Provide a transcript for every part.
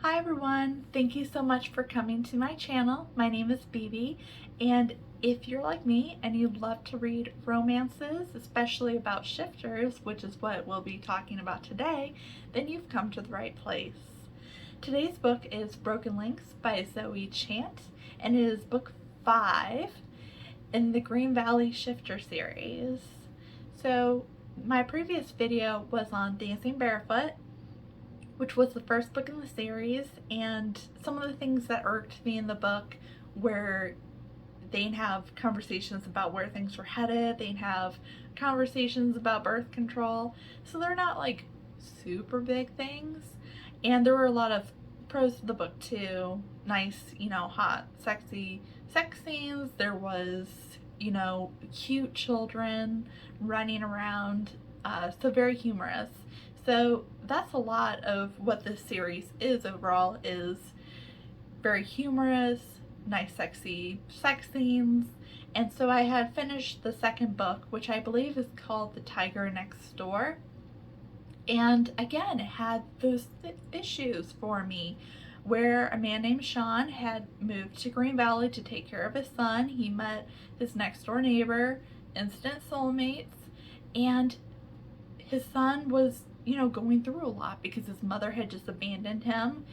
Hi everyone, thank you so much for coming to my channel. My name is Bibi, and if you're like me and you love to read romances, especially about shifters, which is what we'll be talking about today, then you've come to the right place. Today's book is Broken Lynx by Zoe Chant, and it is book 5 in the Green Valley Shifter series. So my previous video was on Dancing Barefoot, which was the first book in the series, and some of the things that irked me in the book where they'd have conversations about where things were headed, they'd have conversations about birth control, so they're not like super big things, and there were a lot of pros to the book too. Nice, hot, sexy sex scenes. There was, cute children running around, so very humorous. So that's a lot of what this series is overall, is very humorous, nice sexy sex scenes. And so I had finished the second book, which I believe is called The Tiger Next Door. And again, it had those issues for me where a man named Sean had moved to Green Valley to take care of his son. He met his next door neighbor, instant soulmates, and his son was, going through a lot because his mother had just abandoned him,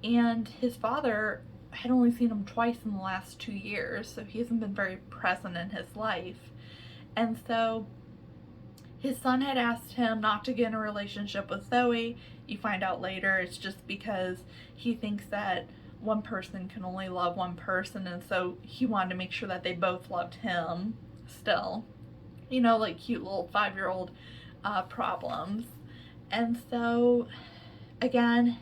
and his father had only seen him twice in the last 2 years, so he hasn't been very present in his life. And so his son had asked him not to get in a relationship with Zoe. You find out later it's just because he thinks that one person can only love one person, and so he wanted to make sure that they both loved him still. Like cute little 5-year-old problems. And so, again,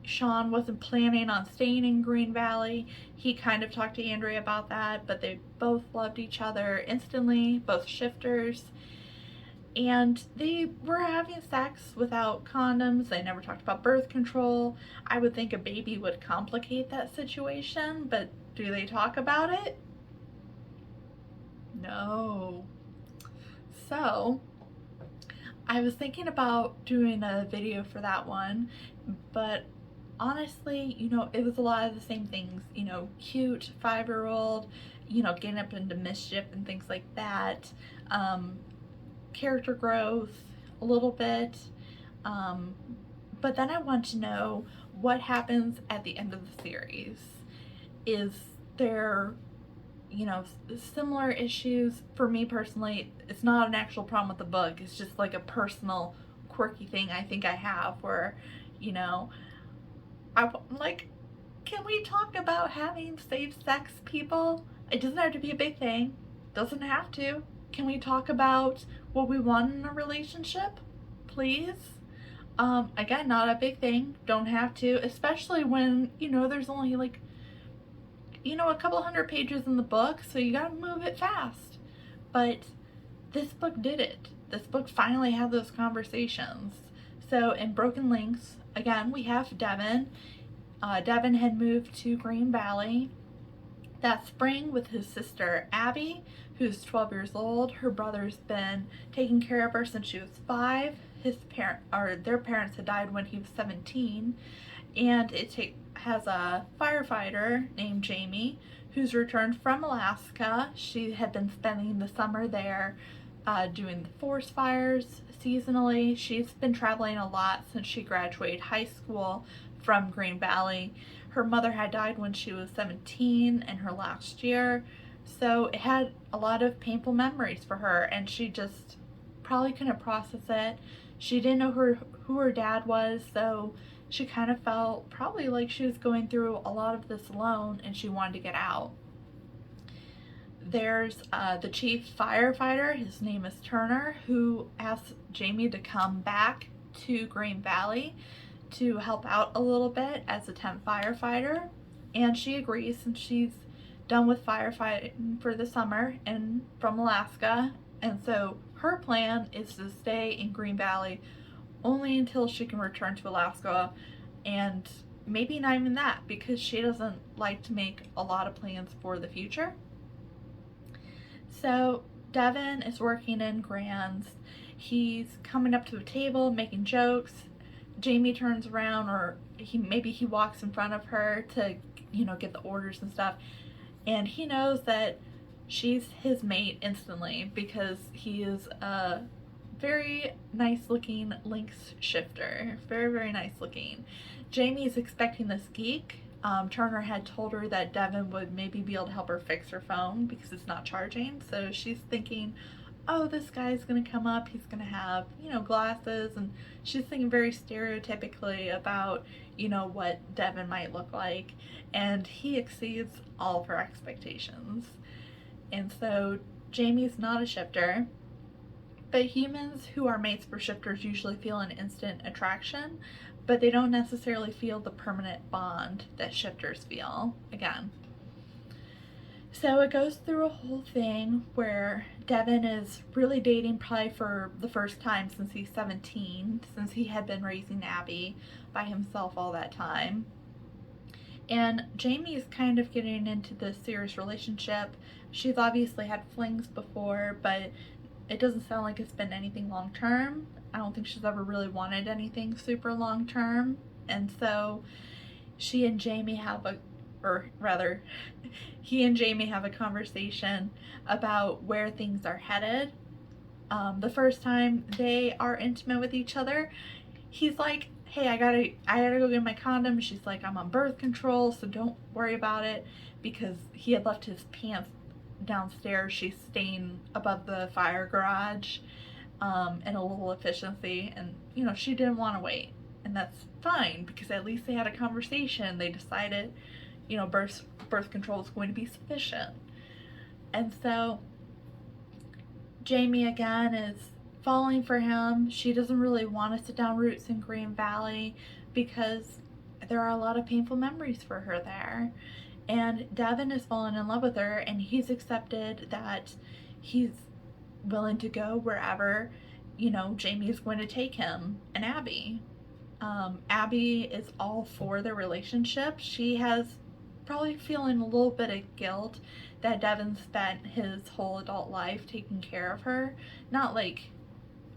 Sean wasn't planning on staying in Green Valley. He kind of talked to Andrea about that, but they both loved each other instantly, both shifters. And they were having sex without condoms. They never talked about birth control. I would think a baby would complicate that situation, but do they talk about it? No. So I was thinking about doing a video for that one, but honestly, it was a lot of the same things, cute 5-year-old, getting up into mischief and things like that, character growth a little bit, but then I want to know what happens at the end of the series. Is there similar issues? For me personally, it's not an actual problem with the book. It's just like a personal quirky thing I think I have where, I'm like, can we talk about having safe sex, people? It doesn't have to be a big thing. Doesn't have to. Can we talk about what we want in a relationship, please? Again, not a big thing. Don't have to, especially when, there's only like a couple hundred pages in the book, so you gotta move it fast. But this book did it. This book finally had those conversations. So in Broken Lynx, again, we have Devin. Devin had moved to Green Valley that spring with his sister Abby, who's 12 years old. Her brother's been taking care of her since she was 5. Their parents had died when he was 17, and it has a firefighter named Jamie who's returned from Alaska. She had been spending the summer there doing the forest fires seasonally. She's been traveling a lot since she graduated high school from Green Valley. Her mother had died when she was 17 in her last year, so it had a lot of painful memories for her, and she just probably couldn't process it. She didn't know who her dad was, so she kind of felt probably like she was going through a lot of this alone, and she wanted to get out. There's the chief firefighter, his name is Turner, who asked Jamie to come back to Green Valley to help out a little bit as a temp firefighter, and she agrees since she's done with firefighting for the summer and from Alaska, and so her plan is to stay in Green Valley only until she can return to Alaska, and maybe not even that, because she doesn't like to make a lot of plans for the future. So Devin is working in Grants. He's coming up to the table, making jokes, Jamie turns around, or maybe he walks in front of her to, get the orders and stuff, and he knows that she's his mate instantly because he is a very nice looking Lynx shifter. Very, very nice looking. Jamie is expecting this geek. Turner had told her that Devin would maybe be able to help her fix her phone because it's not charging. So she's thinking, oh, this guy's going to come up. He's going to have, glasses. And she's thinking very stereotypically about, what Devin might look like. And he exceeds all of her expectations. And so Jamie's not a shifter. But humans who are mates for shifters usually feel an instant attraction, but they don't necessarily feel the permanent bond that shifters feel. Again. So it goes through a whole thing where Devin is really dating probably for the first time since he's 17, since he had been raising Abby by himself all that time. And Jamie is kind of getting into this serious relationship. She's obviously had flings before, but it doesn't sound like it's been anything long term. I don't think she's ever really wanted anything super long term. And so he and Jamie have a conversation about where things are headed. The first time they are intimate with each other, he's like, hey, I gotta go get my condom. She's like, I'm on birth control, so don't worry about it, because he had left his pants downstairs. She's staying above the fire garage, and a little efficiency, and she didn't want to wait, and that's fine because at least they had a conversation. They decided birth control is going to be sufficient. And so Jamie again is falling for him. She doesn't really want to sit down roots in Green Valley because there are a lot of painful memories for her there. And Devin is falling in love with her, and he's accepted that he's willing to go wherever, Jamie is going to take him and Abby. Abby is all for their relationship. She has probably feeling a little bit of guilt that Devin spent his whole adult life taking care of her. Not like,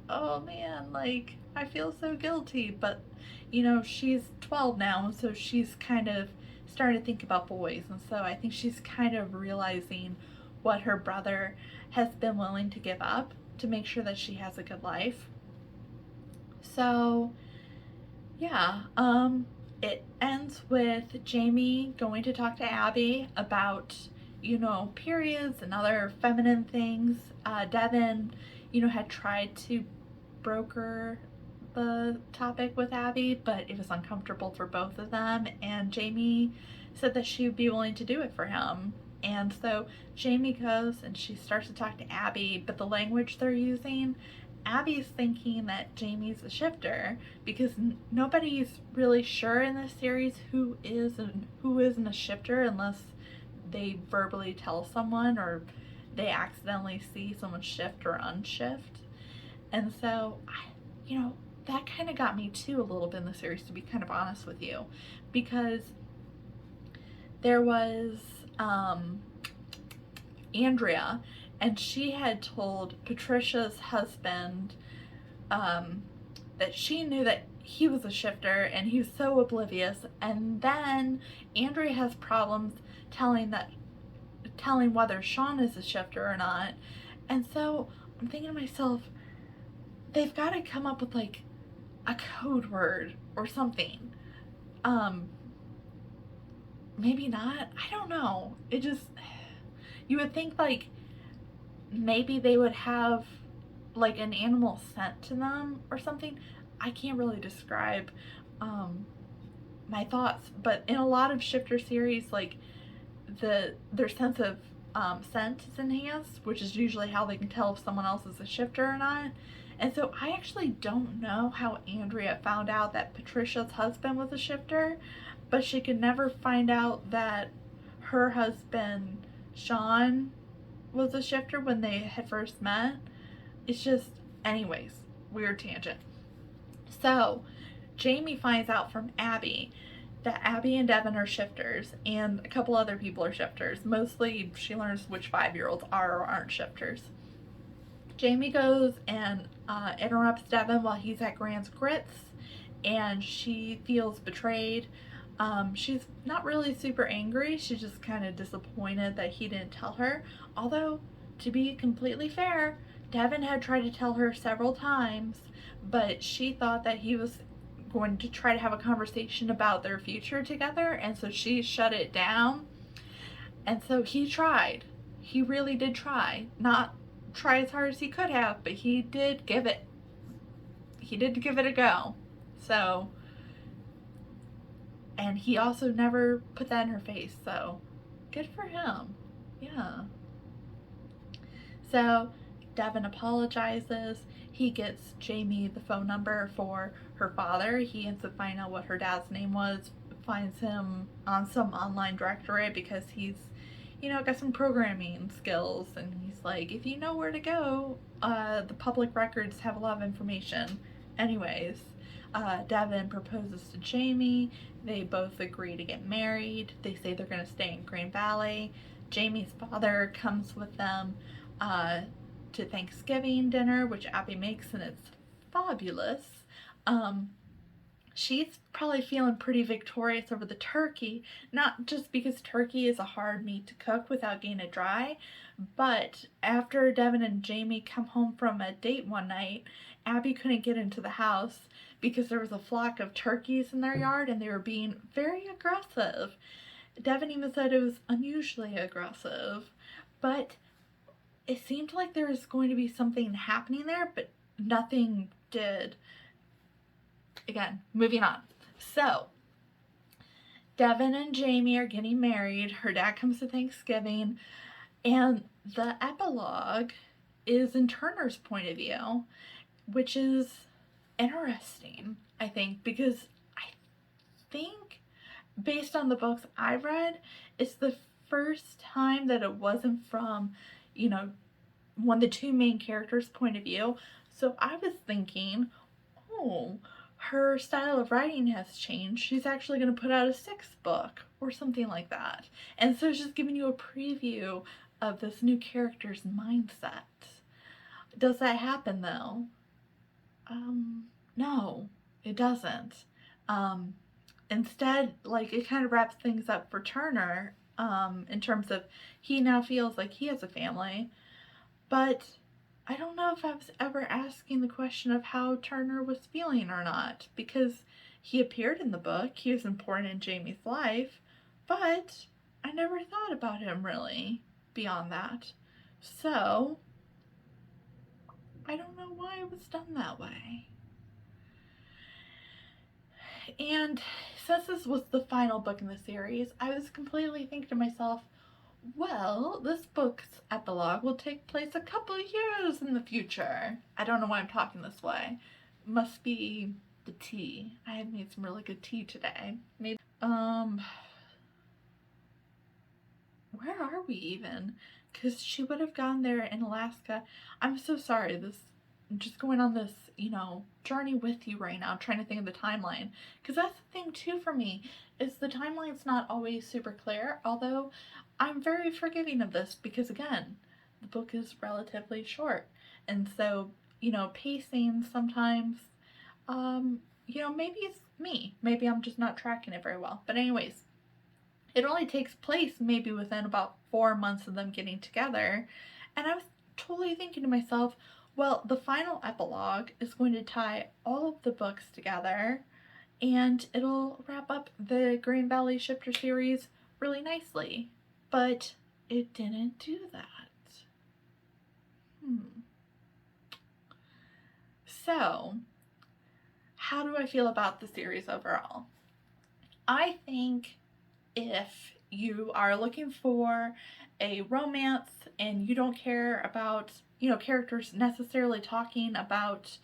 oh man, like, I feel so guilty, but, she's 12 now, so she's kind of starting to think about boys, and so I think she's kind of realizing what her brother has been willing to give up to make sure that she has a good life. So yeah, it ends with Jamie going to talk to Abby about, periods and other feminine things. Devin, had tried to broker the topic with Abby, but it was uncomfortable for both of them, and Jamie said that she would be willing to do it for him. And so Jamie goes and she starts to talk to Abby, but the language they're using, Abby's thinking that Jamie's a shifter because nobody's really sure in this series who is and who isn't a shifter unless they verbally tell someone or they accidentally see someone shift or unshift. And so, that kind of got me too a little bit in the series, to be kind of honest with you, because there was Andrea, and she had told Patricia's husband that she knew that he was a shifter, and he was so oblivious. And then Andrea has problems telling whether Sean is a shifter or not. And so I'm thinking to myself, they've got to come up with like a code word or something. Maybe not. I don't know. It just, you would think like maybe they would have like an animal scent to them or something. I can't really describe my thoughts, but in a lot of shifter series, like their sense of scent is enhanced, which is usually how they can tell if someone else is a shifter or not. And so I actually don't know how Andrea found out that Patricia's husband was a shifter, but she could never find out that her husband, Sean, was a shifter when they had first met. It's just, anyways, weird tangent. So Jamie finds out from Abby that Abby and Devin are shifters, and a couple other people are shifters. Mostly she learns which 5-year-olds are or aren't shifters. Jamie goes and interrupts Devin while he's at Grant's Grits, and she feels betrayed. She's not really super angry, she's just kind of disappointed that he didn't tell her. Although, to be completely fair, Devin had tried to tell her several times, but she thought that he was going to try to have a conversation about their future together, and so she shut it down. And so he tried. He really did try. Not try as hard as he could have, but he did give it a go. So, and he also never put that in her face, so good for him. Yeah. So Devin apologizes. He gets Jamie the phone number for her father. He ends up finding out what her dad's name was, finds him on some online directory because he's, got some programming skills. And he's like, if you know where to go, the public records have a lot of information. Anyways, Devin proposes to Jamie. They both agree to get married. They say they're going to stay in Green Valley. Jamie's father comes with them to Thanksgiving dinner, which Abby makes, and it's fabulous. She's probably feeling pretty victorious over the turkey, not just because turkey is a hard meat to cook without getting it dry, but after Devin and Jamie come home from a date one night, Abby couldn't get into the house because there was a flock of turkeys in their yard and they were being very aggressive. Devin even said it was unusually aggressive, but it seemed like there was going to be something happening there, but nothing did. Again, moving on. So, Devin and Jamie are getting married. Her dad comes to Thanksgiving, and the epilogue is in Turner's point of view, which is interesting, I think, because I think, based on the books I've read, it's the first time that it wasn't from, one of the two main characters' point of view. So I was thinking, oh, her style of writing has changed. She's actually going to put out a sixth book or something like that. And so it's just giving you a preview of this new character's mindset. Does that happen though? No, it doesn't. Instead, like, it kind of wraps things up for Turner, in terms of he now feels like he has a family. But I don't know if I was ever asking the question of how Turner was feeling or not, because he appeared in the book, he was important in Jamie's life, but I never thought about him really beyond that. So, I don't know why it was done that way. And since this was the final book in the series, I was completely thinking to myself, well, this book's epilogue will take place a couple of years in the future. I don't know why I'm talking this way. Must be the tea. I have made some really good tea today. Maybe, where are we even? Because she would have gone there in Alaska. I'm so sorry. I'm just going on this, journey with you right now, trying to think of the timeline. Because that's the thing, too, for me, is the timeline's not always super clear, although I'm very forgiving of this because, again, the book is relatively short. And so, pacing sometimes, maybe it's me. Maybe I'm just not tracking it very well. But anyways, it only takes place maybe within about 4 months of them getting together. And I was totally thinking to myself, well, the final epilogue is going to tie all of the books together and it'll wrap up the Green Valley Shifter series really nicely. But it didn't do that. So, how do I feel about the series overall? I think if you are looking for a romance and you don't care about, characters necessarily talking about,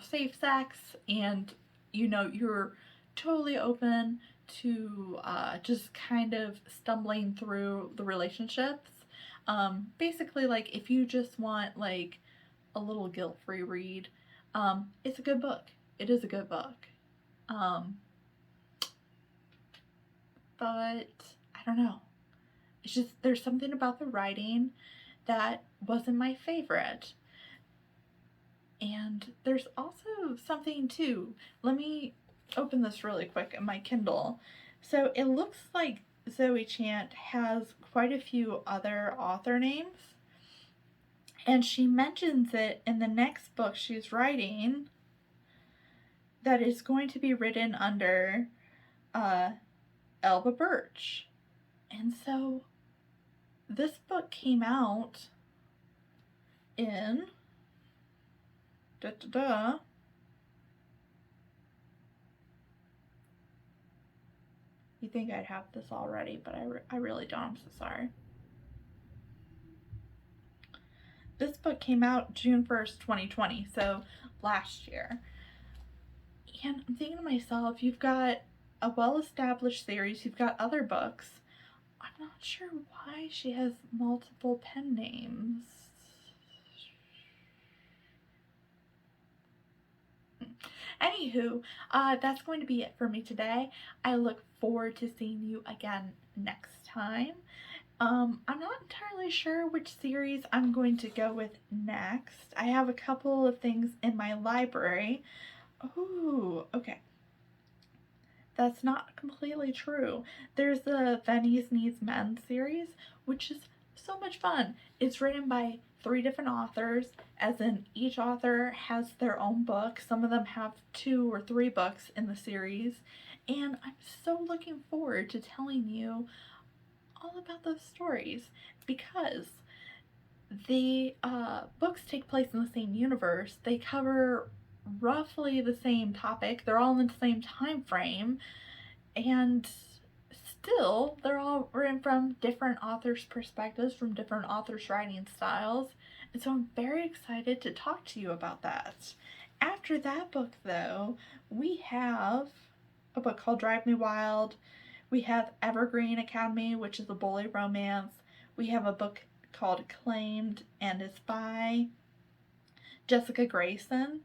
safe sex, and, you're totally open to just kind of stumbling through the relationships. Basically, like, if you just want, like, a little guilt-free read, it's a good book. It is a good book. But I don't know. It's just, there's something about the writing that wasn't my favorite. And there's also something too. Let me open this really quick in my Kindle. So it looks like Zoe Chant has quite a few other author names. And she mentions it in the next book she's writing that is going to be written under Elba Birch. And so this book came out in You think I'd have this already, but I really don't. I'm so sorry. This book came out June 1st, 2020, so last year. And I'm thinking to myself, you've got a well-established series, you've got other books. I'm not sure why she has multiple pen names. Anywho, that's going to be it for me today. I look forward to seeing you again next time. I'm not entirely sure which series I'm going to go with next. I have a couple of things in my library. Ooh, okay. That's not completely true. There's the Venice Needs Men series, which is so much fun. It's written by 3 different authors, as in each author has their own book. Some of them have 2 or 3 books in the series, and I'm so looking forward to telling you all about those stories because the books take place in the same universe. They cover roughly the same topic. They're all in the same time frame, and still they're all written from different authors' perspectives, from different authors' writing styles. And so I'm very excited to talk to you about that. After that book, though, we have a book called Drive Me Wild. We have Evergreen Academy, which is a bully romance. We have a book called Claimed, and it's by Jessica Grayson.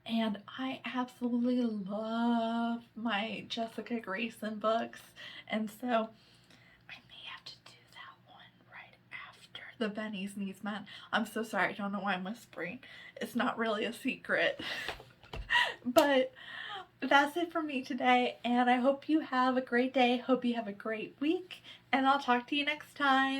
And I absolutely love my Jessica Grayson books. And so I may have to do that one right after the Venice Needs Men. I'm so sorry. I don't know why I'm whispering. It's not really a secret. But that's it for me today, and I hope you have a great day. Hope you have a great week, and I'll talk to you next time.